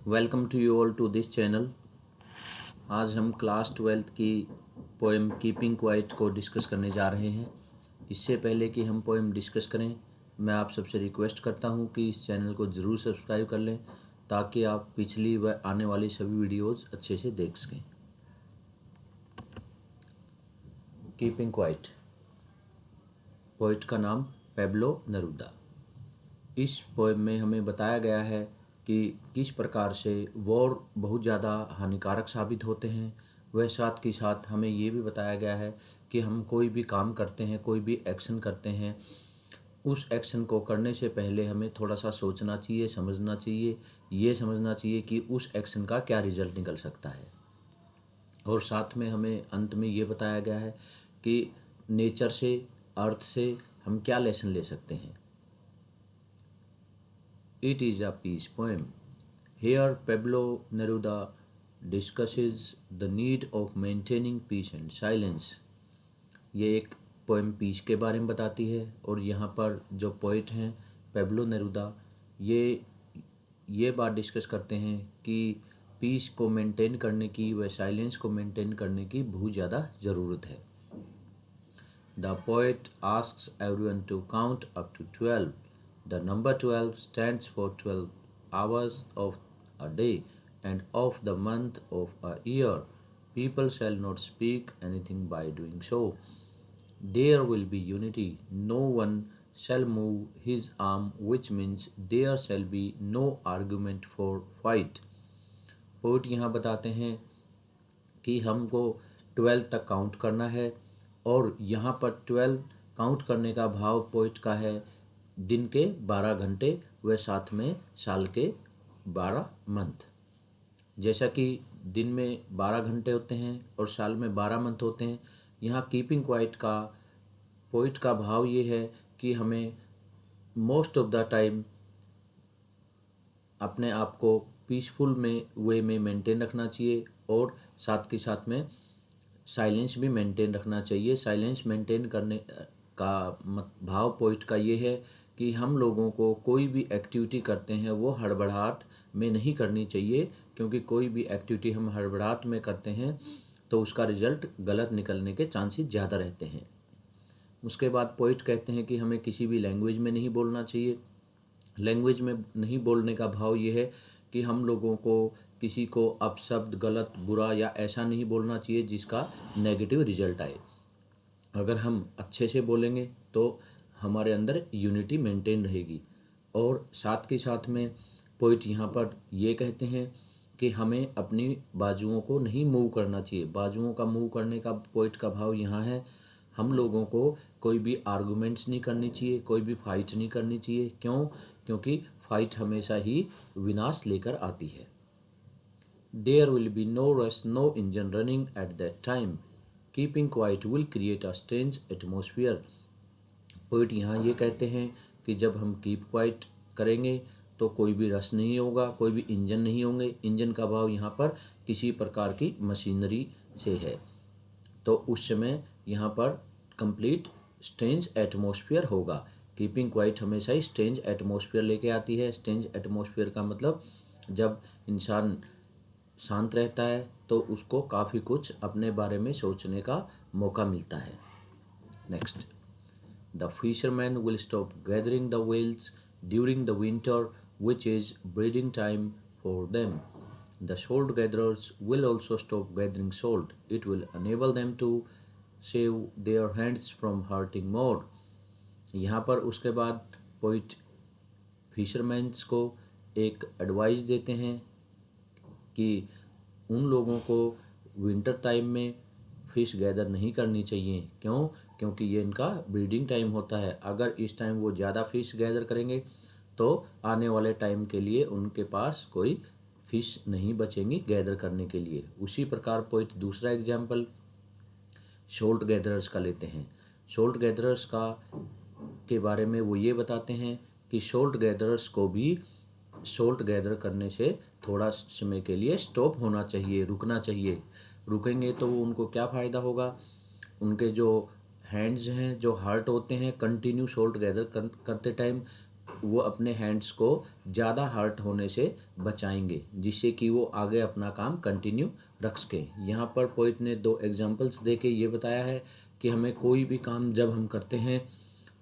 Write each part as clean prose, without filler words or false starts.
Welcome to you all to this channel. आज हम class 12th की पोएम कीपिंग क्वाइट को डिस्कस करने जा रहे हैं। इससे पहले कि हम पोएम डिस्कस करें, मैं आप सबसे रिक्वेस्ट करता हूं कि इस चैनल को ज़रूर सब्सक्राइब कर लें ताकि आप पिछली व आने वाली सभी वीडियोज़ अच्छे से देख सकें। कीपिंग क्वाइट, पोइट का नाम पेब्लो नेरूदा। इस पोएम में हमें बताया गया है कि किस प्रकार से वॉर बहुत ज़्यादा हानिकारक साबित होते हैं। वह साथ के साथ हमें ये भी बताया गया है कि हम कोई भी काम करते हैं, कोई भी एक्शन करते हैं, उस एक्शन को करने से पहले हमें थोड़ा सा सोचना चाहिए, समझना चाहिए, ये समझना चाहिए कि उस एक्शन का क्या रिजल्ट निकल सकता है। और साथ में हमें अंत में ये बताया गया है कि नेचर से, अर्थ से हम क्या लेसन ले सकते हैं। It is a peace poem. Here Pablo Neruda discusses the need of maintaining peace and silence. ये एक पोएम पीस के बारे में बताती है और यहाँ पर जो पोइट हैं पेब्लो नेरुदा ये बात डिस्कस करते हैं कि पीस को मेंटेन करने की व साइलेंस को मेंटेन करने की बहुत ज़्यादा ज़रूरत है। The poet asks everyone to count up to 12. The number 12 stands for 12 hours of a day and of the month of a year. People shall not speak anything by doing so. There will be unity. No one shall move his arm, which means there shall be no argument for fight. Poet यहाँ बताते हैं कि हमको 12 तक count करना है और यहाँ पर 12 काउंट करने का भाव पोइट का है दिन के 12 घंटे व साथ में साल के 12 मंथ। जैसा कि दिन में 12 घंटे होते हैं और साल में 12 मंथ होते हैं, यहाँ कीपिंग क्वाइट का पोइट का भाव ये है कि हमें मोस्ट ऑफ द टाइम अपने आप को पीसफुल वे में मेंटेन रखना चाहिए और साथ के साथ में साइलेंस भी मेंटेन रखना चाहिए। साइलेंस मेंटेन करने का भाव पोइट का ये है कि हम लोगों को कोई भी एक्टिविटी करते हैं वो हड़बड़ाहट में नहीं करनी चाहिए, क्योंकि कोई भी एक्टिविटी हम हड़बड़ाहट में करते हैं तो उसका रिजल्ट गलत निकलने के चांसेस ज़्यादा रहते हैं। उसके बाद पोइट कहते हैं कि हमें किसी भी लैंग्वेज में नहीं बोलना चाहिए। लैंग्वेज में नहीं बोलने का भाव ये है कि हम लोगों को किसी को अपशब्द, गलत, बुरा या ऐसा नहीं बोलना चाहिए जिसका नेगेटिव रिजल्ट आए। अगर हम अच्छे से बोलेंगे तो हमारे अंदर यूनिटी मेंटेन रहेगी। और साथ के साथ में पोइट यहाँ पर ये कहते हैं कि हमें अपनी बाजुओं को नहीं मूव करना चाहिए। बाजुओं का मूव करने का पोइट का भाव यहाँ है, हम लोगों को कोई भी आर्गूमेंट्स नहीं करनी चाहिए, कोई भी फाइट नहीं करनी चाहिए। क्यों? क्योंकि फाइट हमेशा ही विनाश लेकर आती है। There will be no rush, no engine running at that time. Keeping quiet will create a strange atmosphere. Poet यहाँ ये कहते हैं कि जब हम कीप क्वाइट करेंगे तो कोई भी रस नहीं होगा, कोई भी इंजन नहीं होंगे। इंजन का भाव यहाँ पर किसी प्रकार की मशीनरी से है, तो उस समय यहाँ पर कंप्लीट स्ट्रेंज एटमॉस्फेयर होगा। कीपिंग क्वाइट हमेशा ही स्ट्रेंज एटमॉस्फेयर लेके आती है। स्ट्रेंज एटमॉस्फेयर का मतलब जब इंसान शांत रहता है तो उसको काफ़ी कुछ अपने बारे में सोचने का मौका मिलता है। Next, the fisherman will stop gathering the whales during the winter which is breeding time for them. The salt gatherers will also stop gathering salt. It will enable them to save their hands from hurting more. यहाँ पर उसके बाद poet fisherman's को एक advice देते हैं कि उन लोगों को विंटर टाइम में फिश गैदर नहीं करनी चाहिए। क्यों? क्योंकि ये इनका ब्रीडिंग टाइम होता है। अगर इस टाइम वो ज़्यादा फिश गैदर करेंगे तो आने वाले टाइम के लिए उनके पास कोई फिश नहीं बचेंगी गैदर करने के लिए। उसी प्रकार पोइट दूसरा एग्जाम्पल सोल्ट गैदरर्स का लेते हैं। सोल्ट गैदरर्स के बारे में वो ये बताते हैं कि सोल्ट गैदरर्स को भी सोल्ट गैदर करने से थोड़ा समय के लिए स्टॉप होना चाहिए, रुकना चाहिए। रुकेंगे तो उनको क्या फ़ायदा होगा? उनके जो हैंड्स हैं, जो हार्ट होते हैं, कंटिन्यू सोल्ट गैदर करते टाइम वो अपने हैंड्स को ज़्यादा हर्ट होने से बचाएंगे, जिससे कि वो आगे अपना काम कंटिन्यू रख सकें। यहाँ पर पोइट ने 2 एग्जांपल्स दे के ये बताया है कि हमें कोई भी काम जब हम करते हैं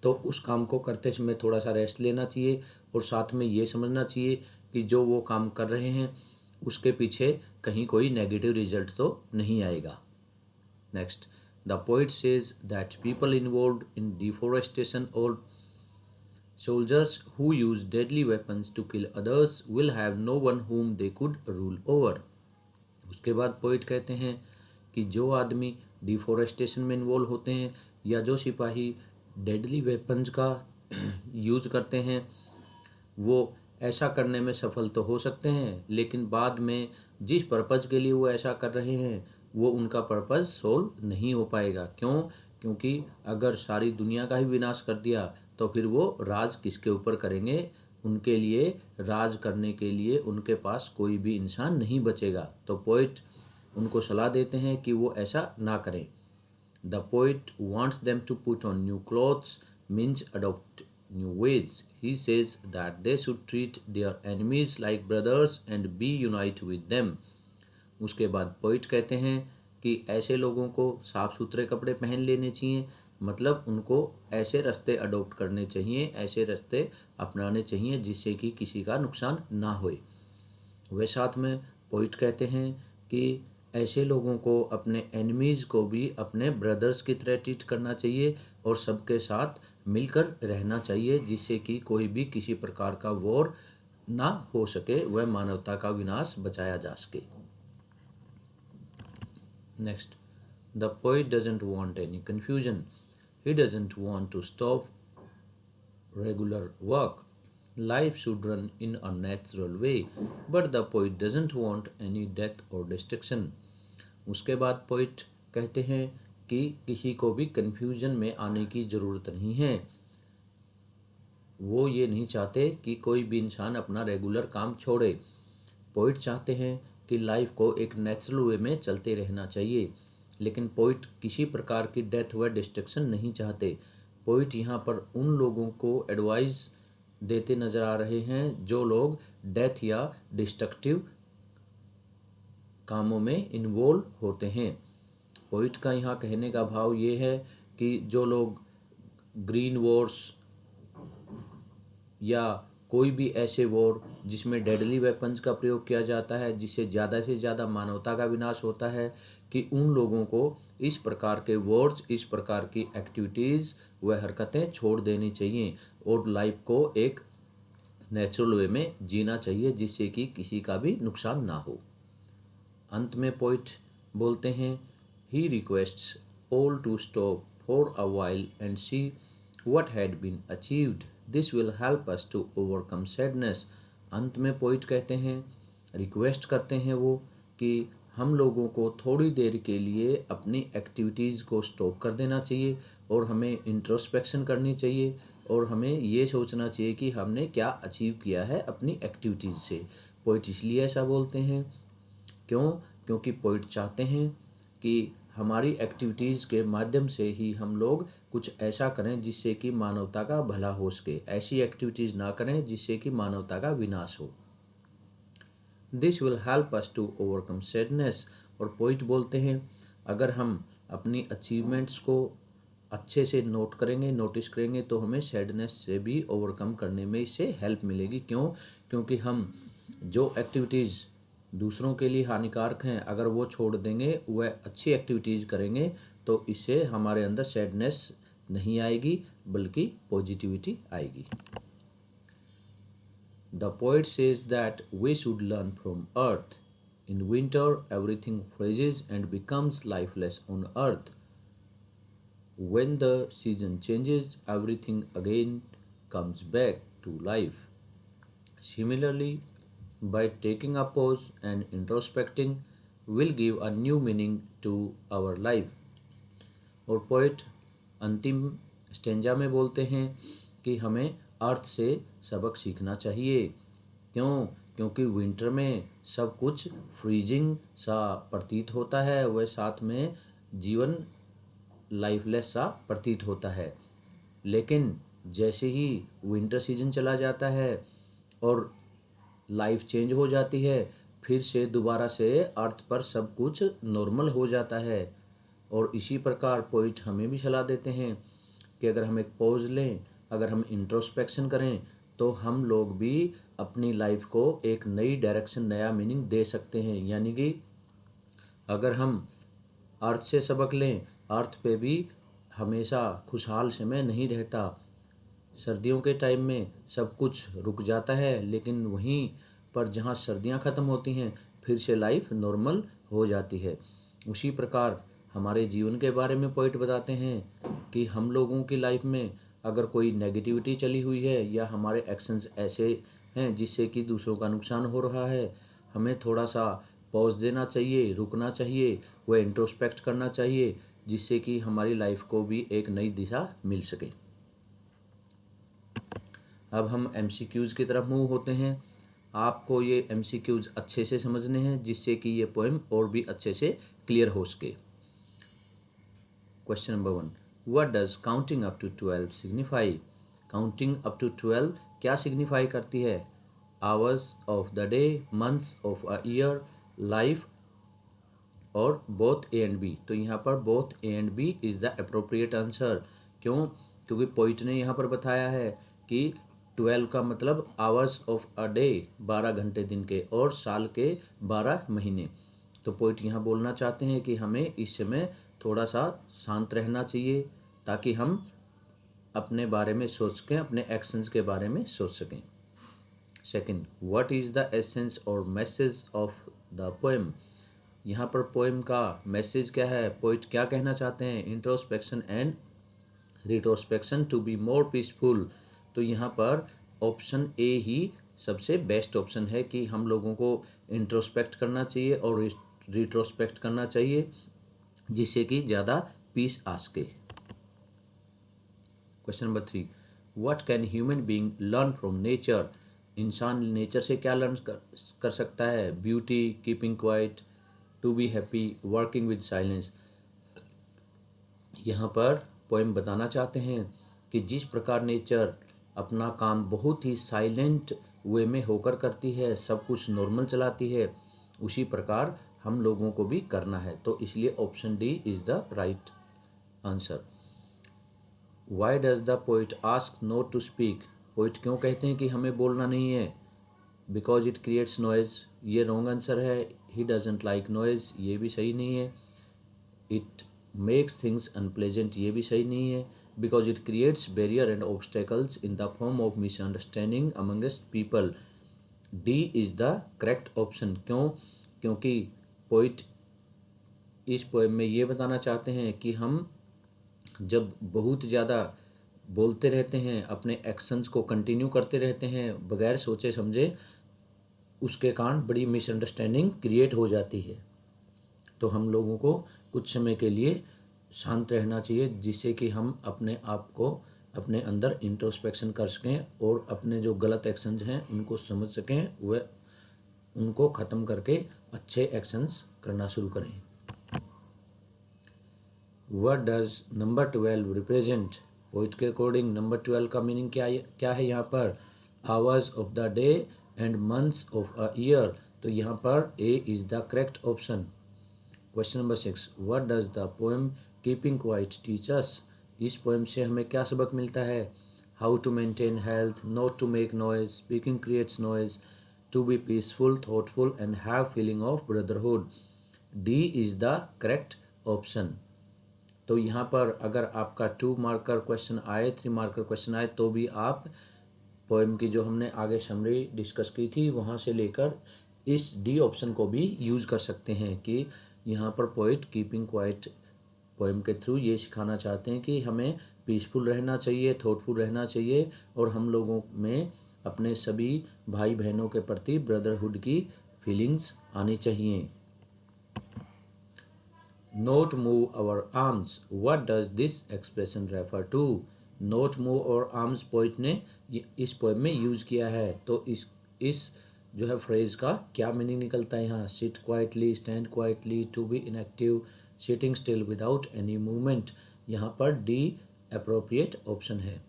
तो उस काम को करते समय थोड़ा सा रेस्ट लेना चाहिए, और साथ में ये समझना चाहिए कि जो वो काम कर रहे हैं उसके पीछे कहीं कोई नेगेटिव रिजल्ट तो नहीं आएगा। Next, the poet says that people involved in deforestation और soldiers who use deadly weapons to kill others will have no one whom they could rule over। उसके बाद पोइट कहते हैं कि जो आदमी डिफोरेस्टेशन में इन्वॉल्व होते हैं या जो सिपाही डेडली वेपन्स का यूज करते हैं, वो ऐसा करने में सफल तो हो सकते हैं, लेकिन बाद में जिस पर्पज़ के लिए वो ऐसा कर रहे हैं वो उनका पर्पज़ सोल्व नहीं हो पाएगा। क्यों? क्योंकि अगर सारी दुनिया का ही विनाश कर दिया तो फिर वो राज किसके ऊपर करेंगे? उनके लिए राज करने के लिए उनके पास कोई भी इंसान नहीं बचेगा। तो पोइट उनको सलाह देते हैं कि वो ऐसा ना करें। The poet wants them to put on new clothes, means adopt new ways. He says that they should treat their enemies like brothers and be unite with them। उसके बाद पोइट कहते हैं कि ऐसे लोगों को साफ सुथरे कपड़े पहन लेने चाहिए, मतलब उनको ऐसे रास्ते अडॉप्ट करने चाहिए, ऐसे रास्ते अपनाने चाहिए जिससे कि किसी का नुकसान ना होए। वे साथ में पोइट कहते हैं कि ऐसे लोगों को अपने एनिमीज़ को भी अपने ब्रदर्स की तरह ट्रीट करना चाहिए और सबके साथ मिलकर रहना चाहिए, जिससे कि कोई भी किसी प्रकार का वॉर ना हो सके, वह मानवता का विनाश बचाया जा सके। Next, the poet doesn't want any confusion. He doesn't want to stop regular work. Life should run in a natural way, but the poet doesn't want any death or destruction। उसके बाद पोइट कहते हैं कि किसी को भी confusion में आने की ज़रूरत नहीं है। वो ये नहीं चाहते कि कोई भी इंसान अपना रेगुलर काम छोड़े। पोइट चाहते हैं कि लाइफ को एक नेचुरल वे में चलते रहना चाहिए, लेकिन पोइट किसी प्रकार की डेथ व डिस्ट्रक्शन नहीं चाहते। पोइट यहाँ पर उन लोगों को एडवाइस देते नज़र आ रहे हैं जो लोग डेथ या डिस्ट्रक्टिव कामों में इन्वॉल्व होते हैं। पोइट का यहाँ कहने का भाव ये है कि जो लोग ग्रीन वॉर्स या कोई भी ऐसे वॉर जिसमें डेडली वेपन्स का प्रयोग किया जाता है, जिससे ज़्यादा से ज़्यादा मानवता का विनाश होता है, कि उन लोगों को इस प्रकार के वॉर्स, इस प्रकार की एक्टिविटीज़ व हरकतें छोड़ देनी चाहिए और लाइफ को एक नेचुरल वे में जीना चाहिए, जिससे कि किसी का भी नुकसान ना हो। अंत में पोइट बोलते हैं, he requests all to stop for a while and see what had been achieved. This will help us to overcome sadness. अंत में पोइट कहते हैं, रिक्वेस्ट करते हैं वो कि हम लोगों को थोड़ी देर के लिए अपनी एक्टिविटीज़ को स्टॉप कर देना चाहिए और हमें इंट्रोस्पेक्शन करनी चाहिए और हमें ये सोचना चाहिए कि हमने क्या अचीव किया है अपनी एक्टिविटीज़ से। पोइट इसलिए ऐसा बोलते हैं, क्यों? क्योंकि पोइट चाहते हैं कि हमारी एक्टिविटीज़ के माध्यम से ही हम लोग कुछ ऐसा करें जिससे कि मानवता का भला हो सके, ऐसी एक्टिविटीज़ ना करें जिससे कि मानवता का विनाश हो। This will help us to overcome sadness. और पोइट बोलते हैं, अगर हम अपनी अचीवमेंट्स को अच्छे से नोट करेंगे, नोटिस करेंगे, तो हमें सैडनेस से भी ओवरकम करने में इससे हेल्प मिलेगी। क्यों? क्योंकि हम जो एक्टिविटीज़ दूसरों के लिए हानिकारक हैं, अगर वो छोड़ देंगे, वह अच्छी एक्टिविटीज़ करेंगे, तो इससे हमारे अंदर सैडनेस नहीं आएगी बल्कि पॉजिटिविटी आएगी। The poet says that we should learn from earth. In winter, everything freezes and becomes lifeless on earth. When the season changes, everything again comes back to life. Similarly, by taking a pause and introspecting, will give a new meaning to our life. और poet अंतिम stanza में बोलते हैं कि हमें अर्थ से सबक सीखना चाहिए। क्यों? क्योंकि विंटर में सब कुछ फ्रीजिंग सा प्रतीत होता है, वह साथ में जीवन लाइफलेस सा प्रतीत होता है। लेकिन जैसे ही विंटर सीजन चला जाता है और लाइफ चेंज हो जाती है, फिर से दोबारा से अर्थ पर सब कुछ नॉर्मल हो जाता है। और इसी प्रकार पोइट हमें भी सलाह देते हैं कि अगर हम एक पॉज लें, अगर हम इंट्रोस्पेक्शन करें, तो हम लोग भी अपनी लाइफ को एक नई डायरेक्शन, नया मीनिंग दे सकते हैं। यानी कि अगर हम अर्थ से सबक लें, अर्थ पे भी हमेशा खुशहाल समय नहीं रहता। सर्दियों के टाइम में सब कुछ रुक जाता है, लेकिन वहीं पर जहाँ सर्दियाँ ख़त्म होती हैं, फिर से लाइफ नॉर्मल हो जाती है। उसी प्रकार हमारे जीवन के बारे में पॉइंट बताते हैं कि हम लोगों की लाइफ में अगर कोई नेगेटिविटी चली हुई है या हमारे एक्शंस ऐसे हैं जिससे कि दूसरों का नुकसान हो रहा है, हमें थोड़ा सा पॉज देना चाहिए, रुकना चाहिए, वह इंट्रोस्पेक्ट करना चाहिए, जिससे कि हमारी लाइफ को भी एक नई दिशा मिल सके। अब हम एमसीक्यूज़ की तरफ मूव होते हैं। आपको ये एमसीक्यूज़ अच्छे से समझने हैं जिससे कि ये पोएम और भी अच्छे से क्लियर हो सके। Question number 1, what does counting up to 12 signify? Counting up to 12 क्या सिग्निफाई करती है? Hours of the day, months of a year, life और बोथ ए एंड बी। तो यहाँ पर both A and B is the appropriate answer. क्यों? क्योंकि poet ने यहाँ पर बताया है कि 12 का मतलब आवर्स ऑफ अ डे, 12 घंटे दिन के, और साल के 12 महीने। तो पोइट यहाँ बोलना चाहते हैं कि हमें इस समय थोड़ा सा शांत रहना चाहिए ताकि हम अपने बारे में सोच सकें, अपने एक्शंस के बारे में सोच सकें। Second, what is the essence और मैसेज ऑफ द पोएम? यहाँ पर पोएम का मैसेज क्या है? पोइट क्या कहना चाहते हैं? Introspection and retrospection to be more peaceful. तो यहाँ पर ऑप्शन ए ही सबसे बेस्ट ऑप्शन है कि हम लोगों को इंट्रोस्पेक्ट करना चाहिए और रिट्रोस्पेक्ट करना चाहिए, जिससे कि ज़्यादा पीस आ सके। Question number 3, what can human being learn from nature? इंसान नेचर से क्या लर्न कर सकता है? Beauty, keeping quiet, to be happy, working with silence. यहाँ पर पोएम बताना चाहते हैं कि जिस प्रकार नेचर अपना काम बहुत ही साइलेंट वे में होकर करती है, सब कुछ नॉर्मल चलाती है, उसी प्रकार हम लोगों को भी करना है। तो इसलिए option D is the right answer. Why does the poet ask not to speak? Poet क्यों कहते हैं कि हमें बोलना नहीं है? बिकॉज इट क्रिएट्स नॉइज़, ये रॉन्ग आंसर है। ही डजेंट लाइक नॉइज़, ये भी सही नहीं है। इट मेक्स थिंग्स अनप्लेजेंट, ये भी सही नहीं है। Because it creates barrier and obstacles in the form of misunderstanding amongst people. D is the correct option. क्यों? क्योंकि पोइट इस पोएम में ये बताना चाहते हैं कि हम जब बहुत ज़्यादा बोलते रहते हैं, अपने एक्शंस को कंटिन्यू करते रहते हैं बगैर सोचे समझे, उसके कारण बड़ी मिसअंडरस्टैंडिंग क्रिएट हो जाती है। तो हम लोगों को कुछ समय के लिए शांत रहना चाहिए, जिससे कि हम अपने आप को अपने अंदर इंट्रोस्पेक्शन कर सकें और अपने जो गलत एक्शंस हैं उनको समझ सकें, वह उनको ख़त्म करके अच्छे एक्शंस करना शुरू करें। What does number 12 represent? Poet के अकॉर्डिंग नंबर 12 का मीनिंग क्या है यहाँ पर? Hours of the day and months of a year. तो यहाँ पर A is the correct option. Question number 6, what does the poem keeping quiet teach us? इस पोएम से हमें क्या सबक मिलता है? How to maintain health, not to make noise, speaking creates noise, to be peaceful, thoughtful and have feeling of brotherhood. D is the correct option. तो यहाँ पर अगर आपका 2 मार्कर क्वेश्चन आए, 3 मार्कर क्वेश्चन आए, तो भी आप पोएम की जो हमने आगे समरी डिस्कस की थी वहाँ से लेकर इस डी ऑप्शन को भी यूज़ कर सकते हैं कि यहाँ पर पोइट कीपिंग क्वाइट पोएम के थ्रू ये सिखाना चाहते हैं कि हमें पीसफुल रहना चाहिए, थॉटफुल रहना चाहिए, और हम लोगों में अपने सभी भाई बहनों के प्रति ब्रदरहुड की फीलिंग्स आनी चाहिए। Not move our arms. What does this expression refer to? Not move our arms poet ने इस पोएम में यूज किया है। तो इस जो है फ्रेज का क्या मीनिंग निकलता है यहाँ? Sit quietly, stand quietly, to be inactive, sitting still without any movement. यहाँ पर डी अप्रोप्रिएट ऑप्शन है।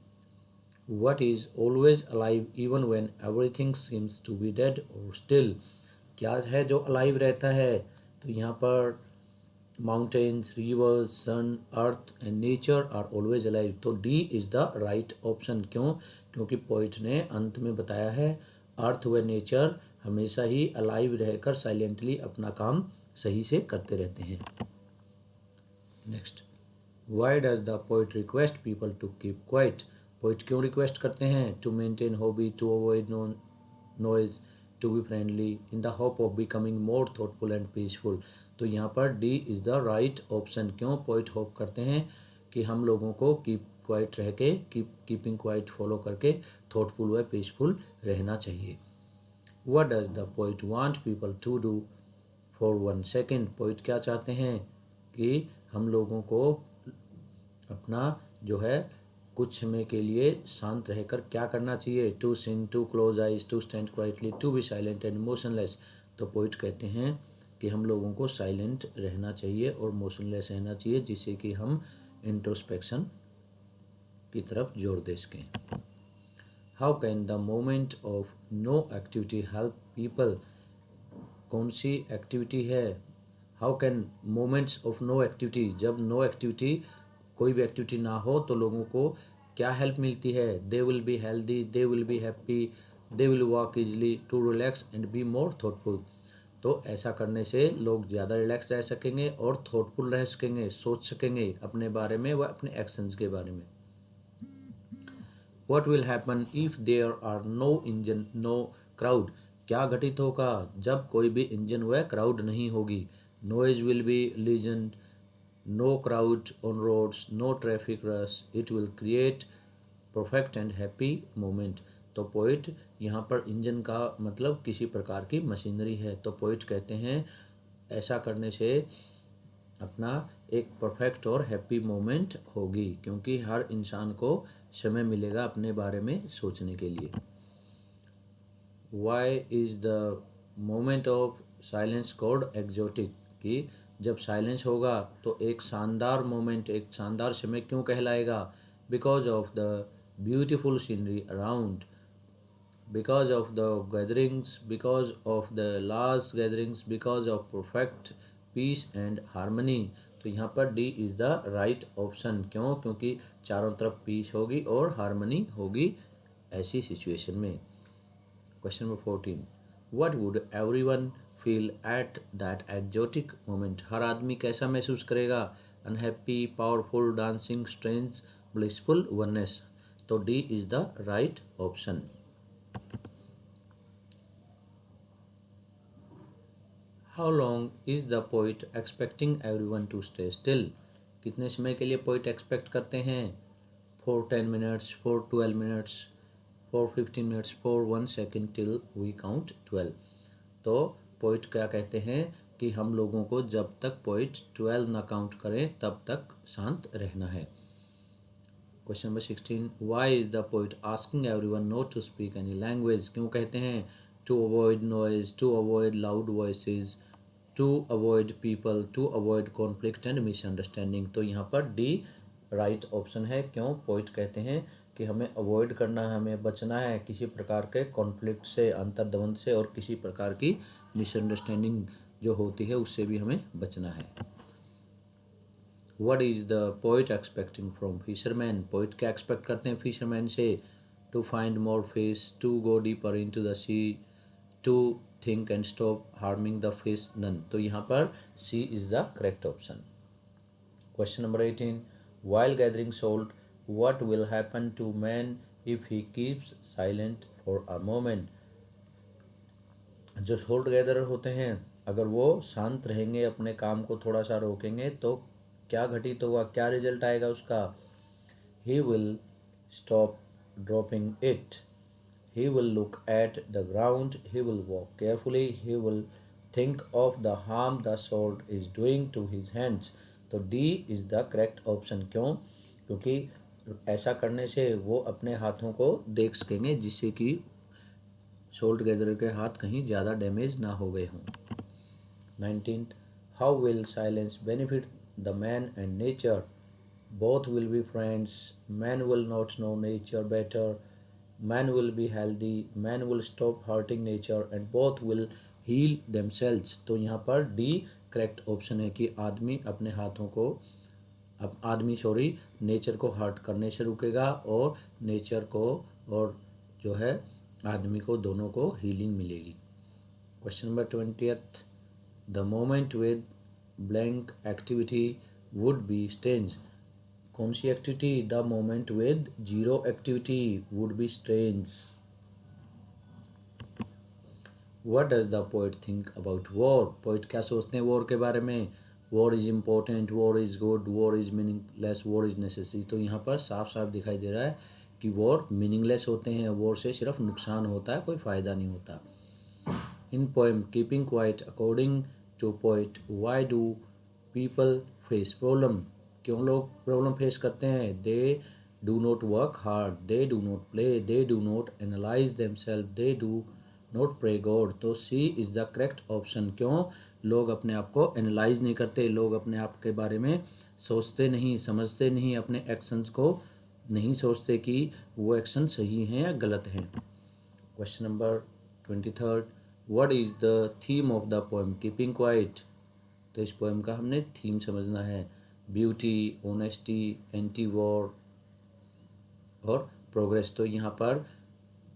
What is always alive even when everything seems to be dead or still? क्या है जो अलाइव रहता है? तो यहाँ पर mountains, rivers, sun, earth and nature are always alive. तो D is the right option. क्यों? क्योंकि पोइट ने अंत में बताया है अर्थ व नेचर हमेशा ही अलाइव रहकर साइलेंटली अपना काम सही से करते रहते हैं। Next, why does the poet request people to keep quiet? Poet क्यों रिक्वेस्ट करते हैं? To maintain hobby, to avoid noise, to be friendly, in the hope of becoming more thoughtful and peaceful. तो यहाँ पर D is the right option. क्यों? Poet hope करते हैं कि हम लोगों को कीप क्वाइट रह के कीपिंग क्वाइट फॉलो करके थॉटफुल व पीसफुल रहना चाहिए। What does the poet want people to do for 1 second? Poet क्या चाहते हैं कि हम लोगों को अपना जो है कुछ समय के लिए शांत रहकर क्या करना चाहिए? To sing, to close eyes, to stand quietly, to be silent and motionless. तो पोइट कहते हैं कि हम लोगों को साइलेंट रहना चाहिए और मोशनलेस रहना चाहिए, जिससे कि हम इंट्रोस्पेक्शन की तरफ जोर दे सकें। How can the moment of no activity help people? कौन सी एक्टिविटी है? How can moments of no activity, जब नो एक्टिविटी कोई भी एक्टिविटी ना हो तो लोगों को क्या हेल्प मिलती है? They will be healthy, they will be happy, they will walk easily, to relax and be more thoughtful. तो ऐसा करने से लोग ज़्यादा रिलैक्स रह सकेंगे और थॉटफुल रह सकेंगे, सोच सकेंगे अपने बारे में व अपने एक्शंस के बारे में। What will happen if there are no engine, no crowd? क्या घटित होगा जब कोई भी इंजन व क्राउड नहीं होगी? Noise will be legend, no crowd on roads, no traffic rush. It will create perfect and happy moment. तो पोइट यहाँ पर इंजन का मतलब किसी प्रकार की मशीनरी है। तो पोइट कहते हैं ऐसा करने से अपना एक परफेक्ट और हैप्पी मोमेंट होगी, क्योंकि हर इंसान को समय मिलेगा अपने बारे में सोचने के लिए। Why is the moment of silence called exotic? कि जब साइलेंस होगा तो एक शानदार मोमेंट, एक शानदार समय क्यों कहलाएगा? Because of the beautiful scenery around, because of the gatherings, because of the large gatherings, because of perfect peace and harmony। तो यहाँ पर D is the right option. क्यों? क्योंकि चारों तरफ पीस होगी और हारमनी होगी ऐसी सिचुएशन में। Question number 14, what would everyone feel at that exotic moment? हर आदमी कैसा महसूस करेगा? Unhappy, powerful, dancing, strange, blissful, oneness. तो D is the right option. How long is the poet expecting everyone to stay still? कितने समय के लिए पोइट एक्सपेक्ट करते हैं? For 10 minutes, for 12 minutes, for 15 minutes, for 1 second till we count 12। तो poet क्या कहते हैं कि हम लोगों को जब तक पोइट 12 ना काउंट करें तब तक शांत रहना है। Question number 16, why is the poet asking everyone not to speak any language? क्यों कहते हैं? To avoid noise, to avoid loud voices, to avoid people, to avoid conflict and misunderstanding. तो यहाँ पर डी राइट ऑप्शन है। क्यों? Poet कहते हैं कि हमें अवॉइड करना है, हमें बचना है किसी प्रकार के कॉन्फ्लिक्ट से, अंतर्द्वंद से, और किसी प्रकार की मिसअंडरस्टैंडिंग जो होती है उससे भी हमें बचना है। What is the poet expecting from fishermen? Poet क्या एक्सपेक्ट करते हैं फिशरमैन से? To find more fish, to go deeper into the sea, to think and stop harming the fish, none. तो यहाँ पर C is the correct option. Question number 18, while gathering salt, what will happen to man if he keeps silent for a moment? जो salt gatherer होते हैं अगर वो शांत रहेंगे, अपने काम को थोड़ा सा रोकेंगे तो क्या घटित होगा, क्या रिजल्ट आएगा उसका? He will stop dropping it, he will look at the ground, he will walk carefully, he will think of the harm the salt is doing to his hands। तो D is the correct option। क्यों? क्योंकि ऐसा करने से वो अपने हाथों को देख सकेंगे जिससे कि सोल्ट गैदरर के हाथ कहीं ज़्यादा डैमेज ना हो गए हों। 19th, how will silence benefit the man and nature? both will be friends, man will not know nature better, man will be healthy, man will stop hurting nature and both will heal themselves। तो यहाँ पर D correct option है कि आदमी अपने हाथों को अब आदमी नेचर को हर्ट करने से रुकेगा और नेचर को और जो है आदमी को दोनों को हीलिंग मिलेगी। Question number 20th, the moment with blank activity would be strange. कौन सी activity? The moment with zero activity would be strange. What does the poet think about war. Poet क्या सोचते हैं वॉर के बारे में? War is important, war is good, war is meaningless, war is necessary. तो यहाँ पर साफ साफ दिखाई दे रहा है कि वॉर मीनिंगलेस होते हैं, वॉर से सिर्फ नुकसान होता है, कोई फ़ायदा नहीं होता। In poem keeping quiet, according to poet, why do people face problem. क्यों लोग प्रॉब्लम फेस करते हैं? They do not work hard, they do not play, they do not analyse themself, they do not pray God. तो C is the correct option. क्यों? लोग अपने आप को एनालाइज नहीं करते, लोग अपने आप के बारे में सोचते नहीं, समझते नहीं, अपने एक्शंस को नहीं सोचते कि वो एक्शन सही हैं या गलत हैं। Question number 23, what is the theme of the poem keeping quiet. तो इस पोएम का हमने थीम समझना है। ब्यूटी, ऑनेस्टी, एंटी वॉर और प्रोग्रेस। तो यहाँ पर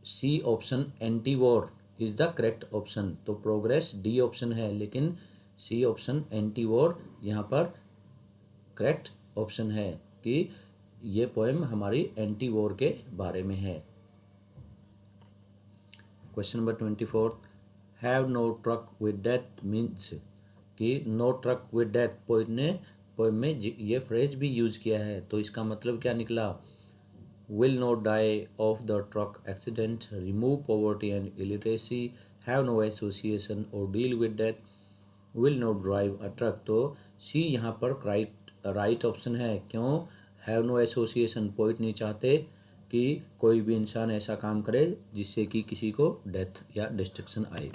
C option anti war is the correct option. तो प्रोग्रेस डी ऑप्शन है, लेकिन सी ऑप्शन एंटी वॉर यहाँ पर करेक्ट ऑप्शन है कि ये पोएम हमारी एंटी वॉर के बारे में है। Question number 24, have no truck with death means कि no truck with death poet ने पोएम में ये फ्रेज भी यूज किया है। तो इसका मतलब क्या निकला? will not die of the truck accident, remove poverty and illiteracy, have no association or deal with death, will not drive a truck। तो सी यहाँ पर राइट ऑप्शन है। क्यों? हैव नो एसोसिएशन, पोइट नहीं चाहते कि कोई भी इंसान ऐसा काम करे जिससे कि किसी को डेथ या डिस्ट्रक्शन आए।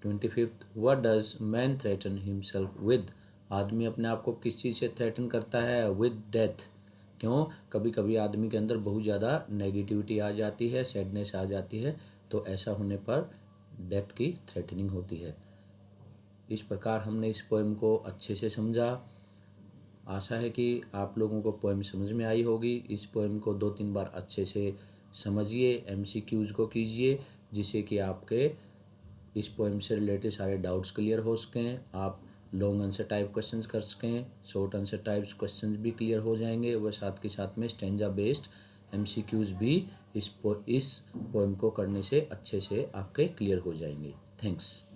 25, what does man threaten himself with. आदमी अपने आप को किस चीज़ से थ्रेटन करता है? With death. क्यों? कभी कभी आदमी के अंदर बहुत ज़्यादा नेगेटिविटी आ जाती है, सैडनेस आ जाती है, तो ऐसा होने पर डेथ की थ्रेटनिंग होती है। इस प्रकार हमने इस पोएम को अच्छे से समझा। आशा है कि आप लोगों को पोएम समझ में आई होगी। इस पोएम को 2-3 बार अच्छे से समझिए, MCQs को कीजिए, जिससे कि आपके इस पोएम से रिलेटेड सारे डाउट्स क्लियर हो सकें, आप लॉन्ग आंसर टाइप क्वेश्चंस कर सकें, शॉर्ट आंसर टाइप्स क्वेश्चंस भी क्लियर हो जाएंगे, वह साथ के साथ में स्टेंजा बेस्ड MCQs भी इस पोएम को करने से अच्छे से आपके क्लियर हो जाएंगे। थैंक्स।